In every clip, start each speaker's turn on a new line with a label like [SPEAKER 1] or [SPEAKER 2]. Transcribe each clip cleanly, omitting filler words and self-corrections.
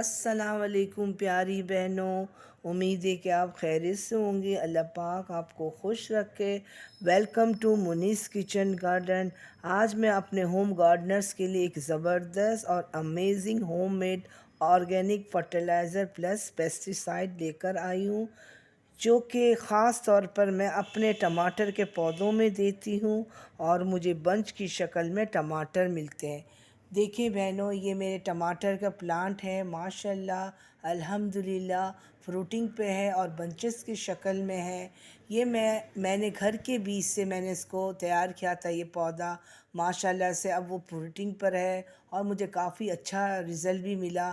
[SPEAKER 1] अस्सलाम वालेकुम प्यारी बहनों। उम्मीद है कि आप खैरियत से होंगे। अल्लाह पाक आपको खुश रखे। Welcome to Muni's kitchen garden. आज मैं अपने होम गार्डनर्स के लिए एक ज़बरदस्त और amazing homemade organic fertiliser plus pesticide लेकर आई हूँ, जो कि ख़ास तौर पर मैं अपने टमाटर के पौधों में देती हूँ और मुझे बंच की शक्ल में टमाटर मिलते हैं। देखिए बहनों, ये मेरे टमाटर का प्लांट है, माशाल्लाह अल्हम्दुलिल्लाह फ्रूटिंग पे है और बंचेस की शक्ल में है। ये मैंने घर के बीज से मैंने इसको तैयार किया था। ये पौधा माशाल्लाह से अब वो फ्रूटिंग पर है और मुझे काफ़ी अच्छा रिज़ल्ट भी मिला।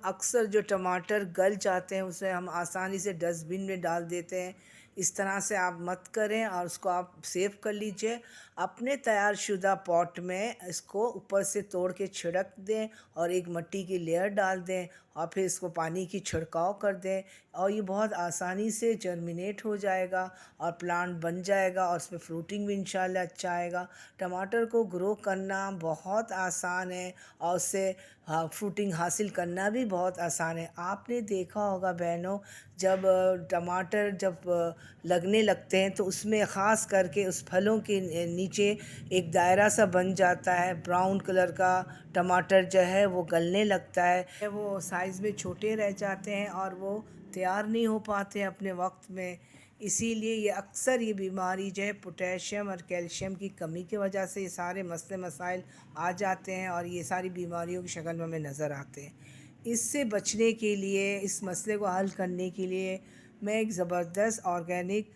[SPEAKER 1] अक्सर जो टमाटर गल जाते हैं उसे हम आसानी से डस्टबिन में डाल देते हैं। इस तरह से आप मत करें और उसको आप सेव कर लीजिए। अपने तैयार शुदा पॉट में इसको ऊपर से तोड़ के छिड़क दें और एक मिट्टी की लेयर डाल दें और फिर इसको पानी की छिड़काव कर दें और ये बहुत आसानी से जर्मिनेट हो जाएगा और प्लांट बन जाएगा और उसमें फ्रूटिंग भी इंशाल्लाह अच्छा आएगा। टमाटर को ग्रो करना बहुत आसान है और उससे फ्रूटिंग हासिल करना भी बहुत आसान है। आपने देखा होगा बहनों, जब टमाटर लगने लगते हैं तो उसमें ख़ास करके उस फलों के नीचे एक दायरा सा बन जाता है। ब्राउन कलर का टमाटर जो है वो गलने लगता है, वो साइज़ में छोटे रह जाते हैं और वो तैयार नहीं हो पाते अपने वक्त में। इसीलिए ये अक्सर ये बीमारी जो है पोटेशियम और कैल्शियम की कमी की वजह से ये सारे मसले मसाइल आ जाते हैं और ये सारी बीमारियों की शक्ल में हमें नज़र आते हैं। इससे बचने के लिए, इस मसले को हल करने के लिए मैं एक ज़बरदस्त ऑर्गेनिक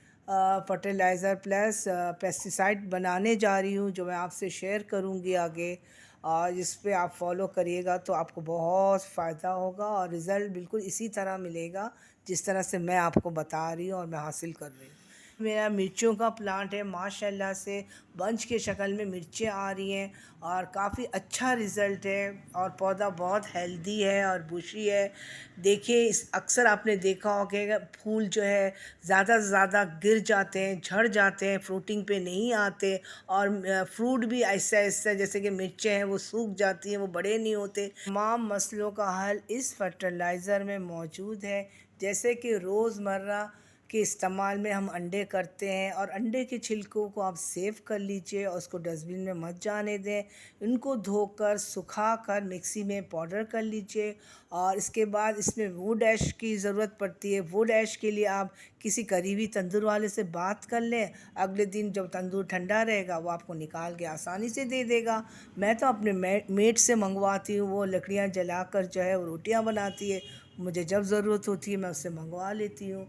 [SPEAKER 1] फर्टिलाइज़र प्लस पेस्टिसाइड बनाने जा रही हूँ, जो मैं आपसे शेयर करूँगी आगे। और जिस पे आप फॉलो करिएगा तो आपको बहुत फ़ायदा होगा और रिज़ल्ट बिल्कुल इसी तरह मिलेगा जिस तरह से मैं आपको बता रही हूँ और मैं हासिल कर रही हूँ। मेरा मिर्चों का प्लांट है, माशाल्लाह से बंच के शक्ल में मिर्चें आ रही हैं और काफ़ी अच्छा रिज़ल्ट है और पौधा बहुत हेल्दी है और बुशी है। देखिए, इस अक्सर आपने देखा होगा कि फूल जो है ज़्यादा से ज़्यादा गिर जाते हैं, झड़ जाते हैं, फ्रूटिंग पे नहीं आते और फ्रूट भी ऐसा ऐसा जैसे कि मिर्चें हैं वो सूख जाती हैं, वो बड़े नहीं होते। तमाम मसलों का हल इस फर्टिलाइज़र में मौजूद है। जैसे कि रोज़मर्रा के इस्तेमाल में हम अंडे करते हैं और अंडे के छिलकों को आप सेव कर लीजिए और उसको डस्टबिन में मत जाने दें। इनको धोकर सुखाकर मिक्सी में पाउडर कर लीजिए और इसके बाद इसमें वुड ऐश की ज़रूरत पड़ती है। वुड ऐश के लिए आप किसी करीबी तंदूर वाले से बात कर लें। अगले दिन जब तंदूर ठंडा रहेगा वो आपको निकाल के आसानी से दे देगा। मैं तो अपने मेट से मंगवाती हूँ, वो लकड़ियाँ जलाकर जो है वो रोटियाँ बनाती है। मुझे जब ज़रूरत होती है मैं उससे मंगवा लेती हूँ।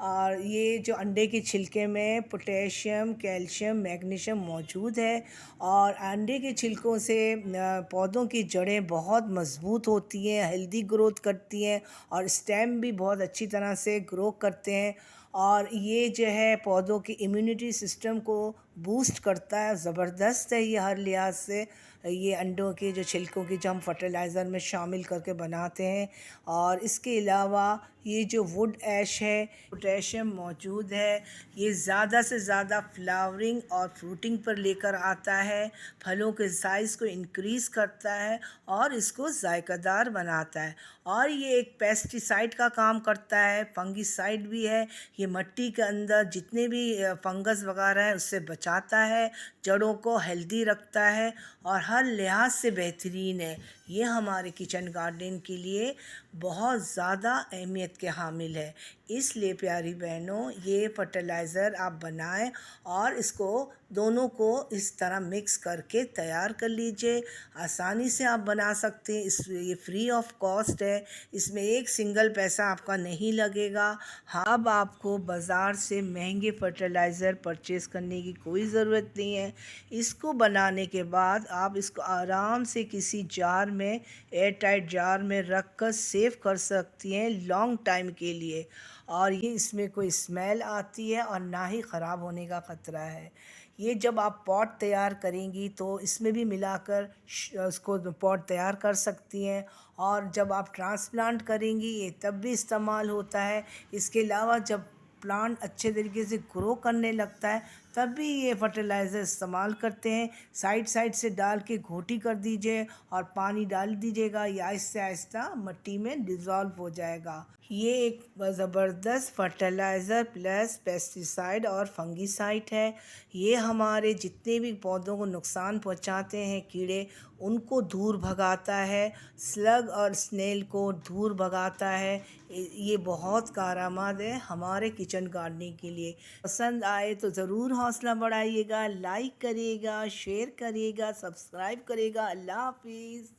[SPEAKER 1] और ये जो अंडे के छिलके में पोटेशियम, कैल्शियम, मैग्नीशियम मौजूद है और अंडे के छिलकों से पौधों की जड़ें बहुत मज़बूत होती हैं, हेल्दी ग्रोथ करती हैं और स्टेम भी बहुत अच्छी तरह से ग्रो करते हैं। और ये जो है पौधों की इम्यूनिटी सिस्टम को बूस्ट करता है। ज़बरदस्त है ये हर लिहाज से। ये अंडों के जो छिलकों की जो हम फर्टिलाइज़र में शामिल करके बनाते हैं। और इसके अलावा ये जो वुड ऐश है, पोटेशियम मौजूद है। ये ज़्यादा से ज़्यादा फ्लावरिंग और फ्रूटिंग पर लेकर आता है, फलों के साइज़ को इंक्रीज़ करता है और इसको जायकादार बनाता है। और ये एक पेस्टिसाइड का काम करता है, फंगिसाइड भी है। ये मिट्टी के अंदर जितने भी फंगस वगैरह है उससे बचाता है, जड़ों को हेल्दी रखता है और हर लिहाज से बेहतरीन है। ये हमारे किचन गार्डन के लिए बहुत ज़्यादा अहमियत के हामिल है। इसलिए प्यारी बहनों, ये फर्टिलाइज़र आप बनाएं और इसको दोनों को इस तरह मिक्स करके तैयार कर लीजिए। आसानी से आप बना सकते हैं। ये फ्री ऑफ कॉस्ट है, इसमें एक सिंगल पैसा आपका नहीं लगेगा। हाँ, अब आपको बाज़ार से महंगे फर्टिलाइज़र परचेज़ करने की कोई ज़रूरत नहीं है। इसको बनाने के बाद आप इसको आराम से किसी जार में, एयर टाइट जार में रख कर सेव कर सकती हैं लॉन्ग टाइम के लिए। और ये इसमें कोई स्मेल आती है और ना ही ख़राब होने का ख़तरा है। ये जब आप पॉट तैयार करेंगी तो इसमें भी मिलाकर उसको पॉट तैयार कर सकती हैं और जब आप ट्रांसप्लांट करेंगी ये तब भी इस्तेमाल होता है। इसके अलावा जब प्लांट अच्छे तरीके से ग्रो करने लगता है तब भी ये फर्टिलाइज़र इस्तेमाल करते हैं। साइड साइड से डाल के घोटी कर दीजिए और पानी डाल दीजिएगा, ये आहिस्ता आहिस्ता मिट्टी में डिज़ोल्व हो जाएगा। ये एक ज़बरदस्त फर्टिलाइज़र प्लस पेस्टिसाइड और फंगिसाइड है। ये हमारे जितने भी पौधों को नुकसान पहुंचाते हैं कीड़े, उनको दूर भगाता है। स्लग और स्नेल को दूर भगाता है। ये बहुत कारआमद है हमारे किचन गार्डनिंग के लिए। पसंद आए तो ज़रूर हौसला बढ़ाइएगा, लाइक करिएगा, शेयर करिएगा, सब्सक्राइब करिएगा। अल्लाह हाफिज़।